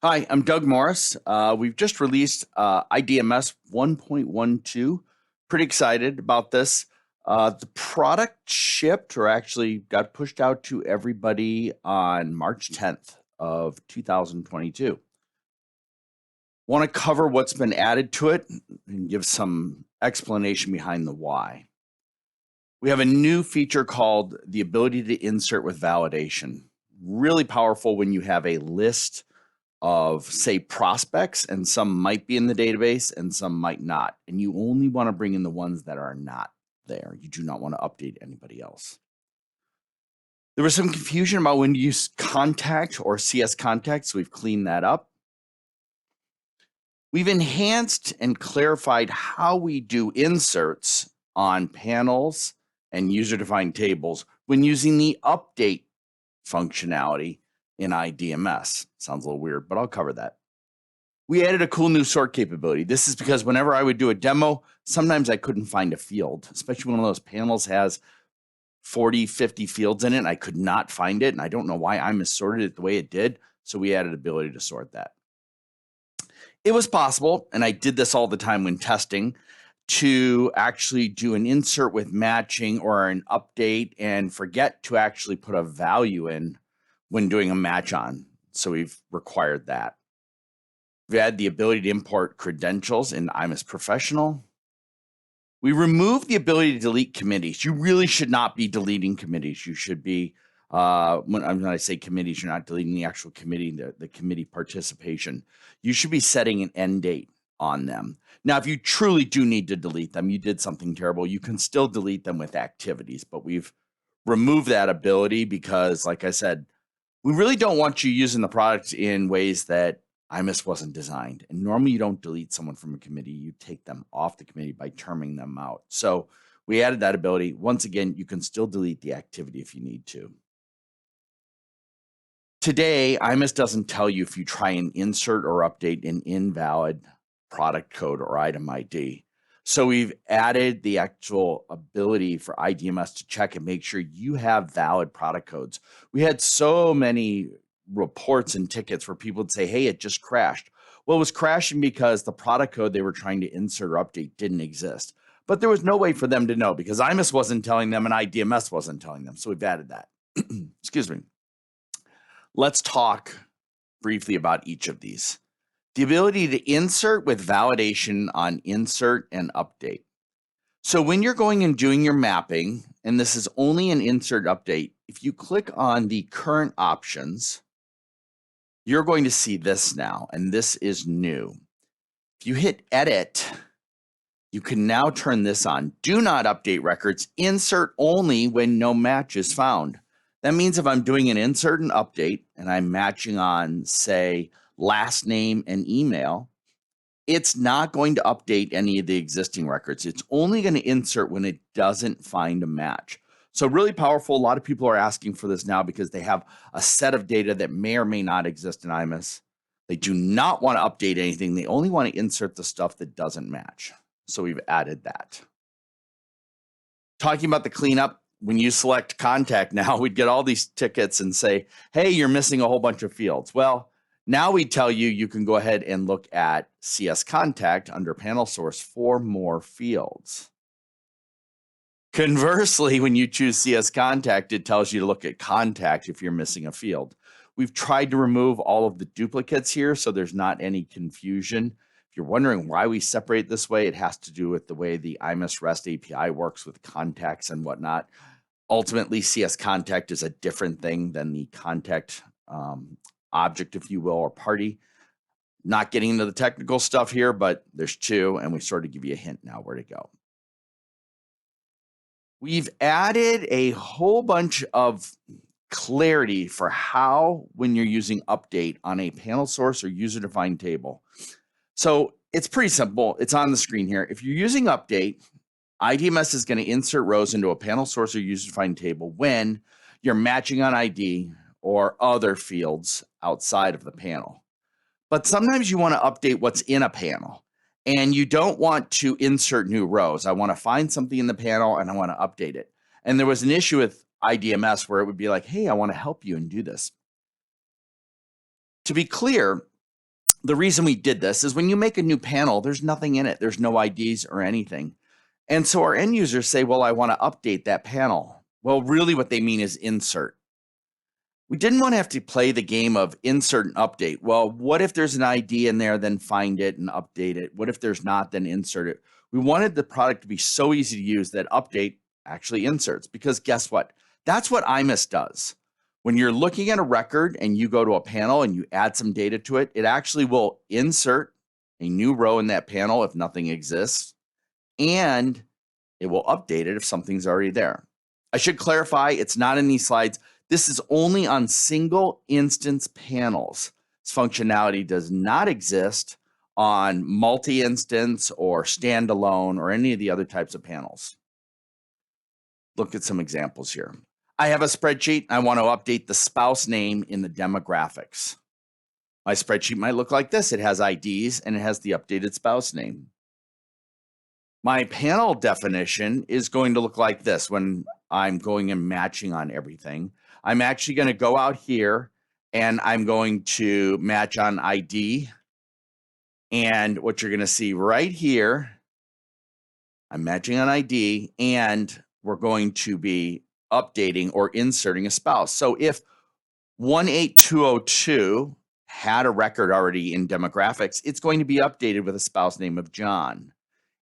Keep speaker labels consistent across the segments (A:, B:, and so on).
A: Hi, I'm Doug Morris. We've just released iDMS 1.12. Pretty excited about this. The product shipped or actually got pushed out to everybody on March 10th of 2022. Want to cover what's been added to it and give some explanation behind the why. We have a new feature called the ability to insert with validation. Really powerful when you have a list of, say, prospects, and some might be in the database and some might not. And you only want to bring in the ones that are not there. You do not want to update anybody else. There was some confusion about when to use contact or CS contact, so we've cleaned that up. We've enhanced and clarified how we do inserts on panels and user-defined tables when using the update functionality in iDMS. Sounds a little weird, but I'll cover that. We added a cool new sort capability. This is because whenever I would do a demo, sometimes I couldn't find a field, especially when one of those panels has 40, 50 fields in it, and I could not find it, and I don't know why iMIS sorted it the way it did, so we added ability to sort that. It was possible, and I did this all the time when testing, to actually do an insert with matching or an update and forget to actually put a value in when doing a match on. So we've required that. We've had the ability to import credentials in iMIS Professional. We removed the ability to delete committees. You really should not be deleting committees. You should be, when I say committees, you're not deleting the actual committee, the committee participation. You should be setting an end date on them. Now, if you truly do need to delete them, you did something terrible, you can still delete them with activities, but we've removed that ability because, like I said, we really don't want you using the product in ways that iMIS wasn't designed. And normally you don't delete someone from a committee, you take them off the committee by terming them out. So we added that ability. Once again, you can still delete the activity if you need to. Today, iMIS doesn't tell you if you try and insert or update an invalid product code or item ID. So we've added the actual ability for iDMS to check and make sure you have valid product codes. We had so many reports and tickets where people would say, hey, it just crashed. Well, it was crashing because the product code they were trying to insert or update didn't exist. But there was no way for them to know because iMIS wasn't telling them and iDMS wasn't telling them. So we've added that. Excuse me. Let's talk briefly about each of these. The ability to insert with validation on insert and update. So when you're going and doing your mapping, and this is only an insert update, if you click on the current options, you're going to see this now, and this is new. If you hit edit, you can now turn this on. Do not update records, insert only when no match is found. That means if I'm doing an insert and update and I'm matching on, say, last name and email, it's not going to update any of the existing records. It's only going to insert when it doesn't find a match. So really powerful. A lot of people are asking for this now because they have a set of data that may or may not exist in iMIS. They do not want to update anything. They only want to insert the stuff that doesn't match. So we've added that. Talking about the cleanup, when you select contact now, we'd get all these tickets and say, hey, you're missing a whole bunch of fields. Well, now we tell you, you can go ahead and look at CS contact under panel source for more fields. Conversely, when you choose CS contact, it tells you to look at contact if you're missing a field. We've tried to remove all of the duplicates here so there's not any confusion. If you're wondering why we separate this way, it has to do with the way the iMIS REST API works with contacts and whatnot. Ultimately, CS contact is a different thing than the contact object, if you will, or party. Not getting into the technical stuff here, but there's two, and we sort of give you a hint now where to go. We've added a whole bunch of clarity for how, when you're using update on a panel source or user-defined table. So it's pretty simple. It's on the screen here. If you're using update, iDMS is going to insert rows into a panel source or user-defined table when you're matching on ID or other fields outside of the panel. But sometimes you want to update what's in a panel and you don't want to insert new rows. I want to find something in the panel and I want to update it. And there was an issue with iDMS where it would be like, hey, I want to help you and do this. To be clear, The reason we did this is when you make a new panel, there's nothing in it. There's no IDs or anything. And so our end users say, well, I want to update that panel. Well, really what they mean is insert. We didn't want to have to play the game of insert and update. Well, what if there's an ID in there, then find it and update it? What if there's not, then insert it? We wanted the product to be so easy to use that update actually inserts, because guess what? That's what iMIS does. When you're looking at a record and you go to a panel and you add some data to it, it actually will insert a new row in that panel if nothing exists, and it will update it if something's already there. I should clarify, it's not in these slides. This is only on single instance panels. This functionality does not exist on multi-instance or standalone or any of the other types of panels. Look at some examples here. I have a spreadsheet. I want to update the spouse name in the demographics. My spreadsheet might look like this. It has IDs and it has the updated spouse name. My panel definition is going to look like this when I'm going and matching on everything. I'm actually going to go out here and I'm going to match on ID. And what you're going to see right here, I'm matching on ID, and we're going to be updating or inserting a spouse. So if 18202 had a record already in demographics, it's going to be updated with a spouse name of John.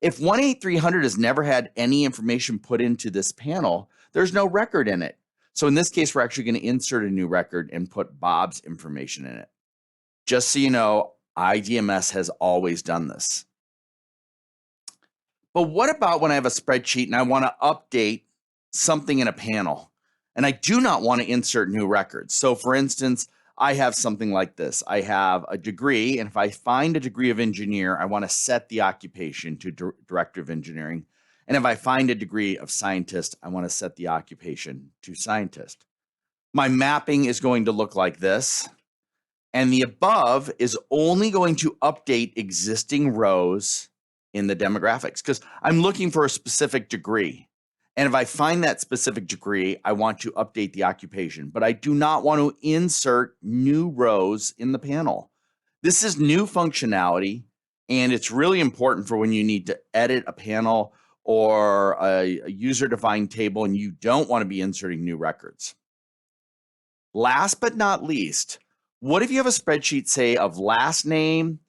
A: If 18300 has never had any information put into this panel, there's no record in it. So in this case, we're actually going to insert a new record and put Bob's information in it. Just so you know, iDMS has always done this. But what about when I have a spreadsheet and I want to update something in a panel and I do not want to insert new records? So for instance, I have something like this. I have a degree, and if I find a degree of engineer, I want to set the occupation to director of engineering. And if I find a degree of scientist, I want to set the occupation to scientist. My mapping is going to look like this. And the above is only going to update existing rows in the demographics because I'm looking for a specific degree. And if I find that specific degree, I want to update the occupation, but I do not want to insert new rows in the panel. This is new functionality, and it's really important for when you need to edit a panel or a user-defined table and you don't want to be inserting new records. Last but not least, what if you have a spreadsheet, say, of last name,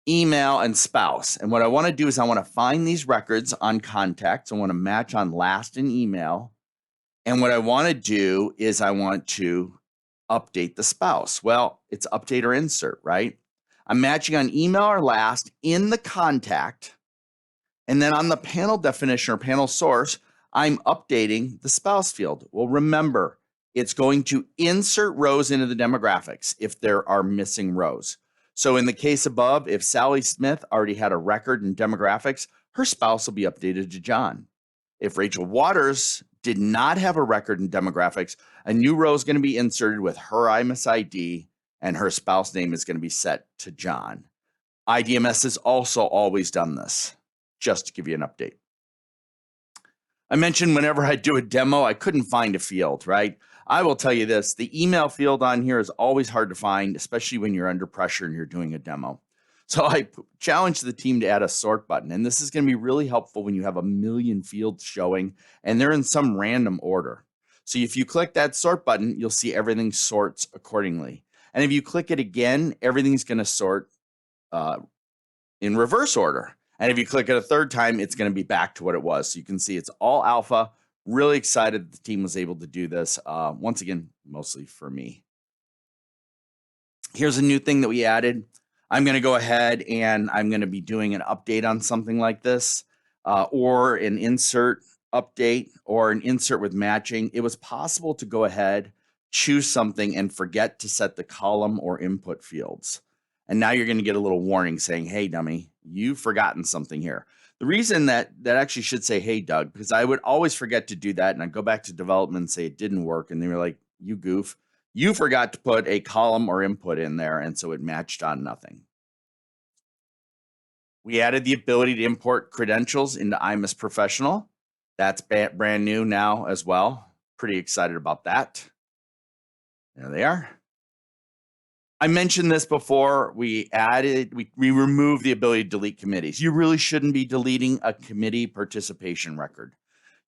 A: email, and spouse? And what I want to do is I want to find these records on contacts. I want to match on last and email. And what I want to do is I want to update the spouse. Well, it's update or insert, right? I'm matching on email or last in the contact. And then on the panel definition or panel source, I'm updating the spouse field. Well, remember, it's going to insert rows into the demographics if there are missing rows. So in the case above, if Sally Smith already had a record in demographics, her spouse will be updated to John. If Rachel Waters did not have a record in demographics, a new row is going to be inserted with her iMIS ID, and her spouse name is going to be set to John. iDMS has also always done this, just to give you an update. I mentioned whenever I do a demo, I couldn't find a field, right? I will tell you this, the email field on here is always hard to find, especially when you're under pressure and you're doing a demo. So I challenged the team to add a sort button, and this is going to be really helpful when you have a million fields showing and they're in some random order. So if you click that sort button, you'll see everything sorts accordingly. And if you click it again, everything's going to sort in reverse order. And if you click it a third time, it's going to be back to what it was. So you can see it's all alpha. Really excited that the team was able to do this. Once again, mostly for me. Here's a new thing that we added. I'm going to go ahead and I'm going to be doing an update on something like this, or an insert update or an insert with matching. It was possible to go ahead, choose something, and forget to set the column or input fields. And now you're going to get a little warning saying, hey, dummy, you've forgotten something here. The reason that actually should say, hey, Doug, because I would always forget to do that. And I'd go back to development and say it didn't work. And they were like, you goof, you forgot to put a column or input in there. And so it matched on nothing. We added the ability to import credentials into iMIS Professional. That's brand new now as well. Pretty excited about that. There they are. I mentioned this before. We removed the ability to delete committees. You really shouldn't be deleting a committee participation record.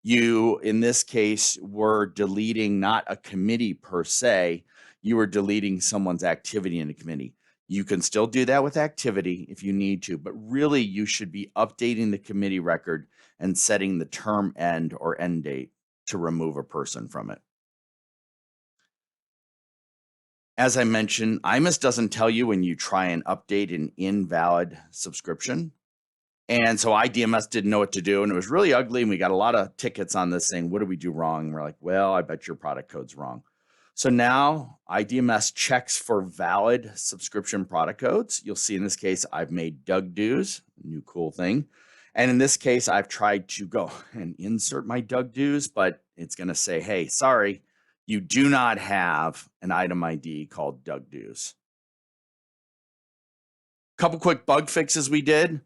A: You, in this case, were deleting not a committee per se, you were deleting someone's activity in a committee. You can still do that with activity if you need to, but really you should be updating the committee record and setting the term end or end date to remove a person from it. As I mentioned, iMIS doesn't tell you when you try and update an invalid subscription. And so iDMS didn't know what to do, and it was really ugly, and we got a lot of tickets on this saying, what did we do wrong? And we're like, well, I bet your product code's wrong. So now iDMS checks for valid subscription product codes. You'll see in this case, I've made Doug dues, new cool thing. And in this case, I've tried to go and insert my Doug dues, but it's going to say, hey, sorry, you do not have an item ID called Doug dues. Couple quick bug fixes we did.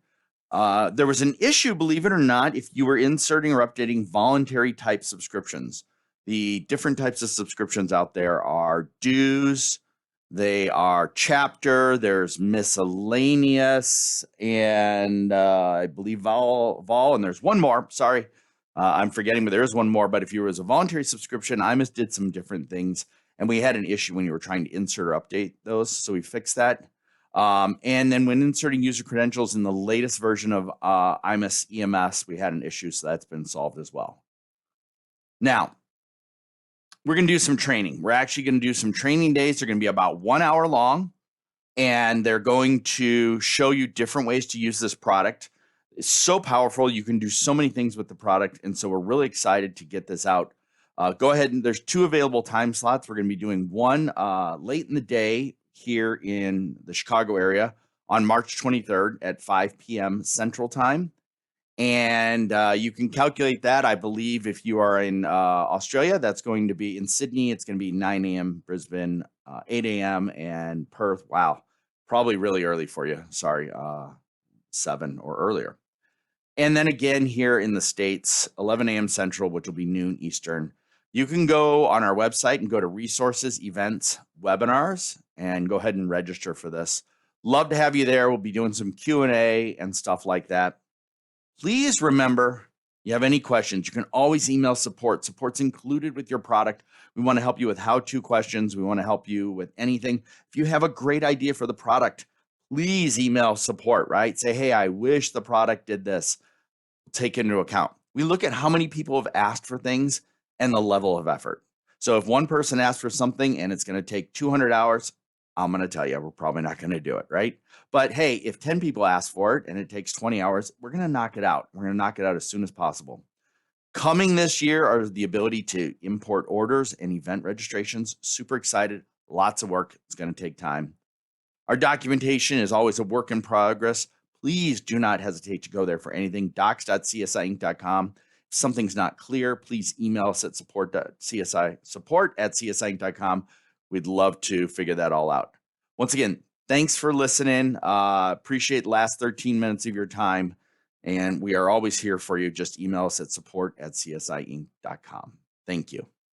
A: There was an issue, believe it or not, if you were inserting or updating voluntary type subscriptions. The different types of subscriptions out there are dues, they are chapter, there's miscellaneous, and I believe vol, and there's one more. Sorry, I'm forgetting, but there is one more. But if you was a voluntary subscription, iMIS did some different things, and we had an issue when you were trying to insert or update those, so we fixed that. And then when inserting user credentials in the latest version of iMIS EMS, we had an issue, so that's been solved as well. Now, we're going to do some training. We're actually going to do some training days. They're going to be about 1 hour long, and they're going to show you different ways to use this product. It's so powerful. You can do so many things with the product, and so we're really excited to get this out. Go ahead, and there's 2 available time slots. We're going to be doing one late in the day here in the Chicago area on March 23rd at 5 p.m. Central Time. And you can calculate that. I believe if you are in Australia, that's going to be in Sydney. It's going to be 9 a.m. Brisbane, 8 a.m. and Perth. Wow, probably really early for you. Sorry, 7 or earlier. And then again here in the States, 11 a.m. Central, which will be noon Eastern. You can go on our website and go to resources, events, webinars, and go ahead and register for this. Love to have you there. We'll be doing some Q&A and stuff like that. Please remember, you have any questions, you can always email support. Support's included with your product. We want to help you with how-to questions. We want to help you with anything. If you have a great idea for the product, please email support, right? Say, hey, I wish the product did this. Take into account. We look at how many people have asked for things and the level of effort. So if one person asks for something and it's going to take 200 hours, I'm going to tell you, we're probably not going to do it, right? But hey, if 10 people ask for it and it takes 20 hours, we're going to knock it out. We're going to knock it out as soon as possible. Coming this year are the ability to import orders and event registrations. Super excited. Lots of work. It's going to take time. Our documentation is always a work in progress. Please do not hesitate to go there for anything. docs.csiinc.com. If something's not clear, please email us at support@csiinc.com. We'd love to figure that all out. Once again, thanks for listening. Appreciate the last 13 minutes of your time. And we are always here for you. Just email us at support@csiinc.com. Thank you.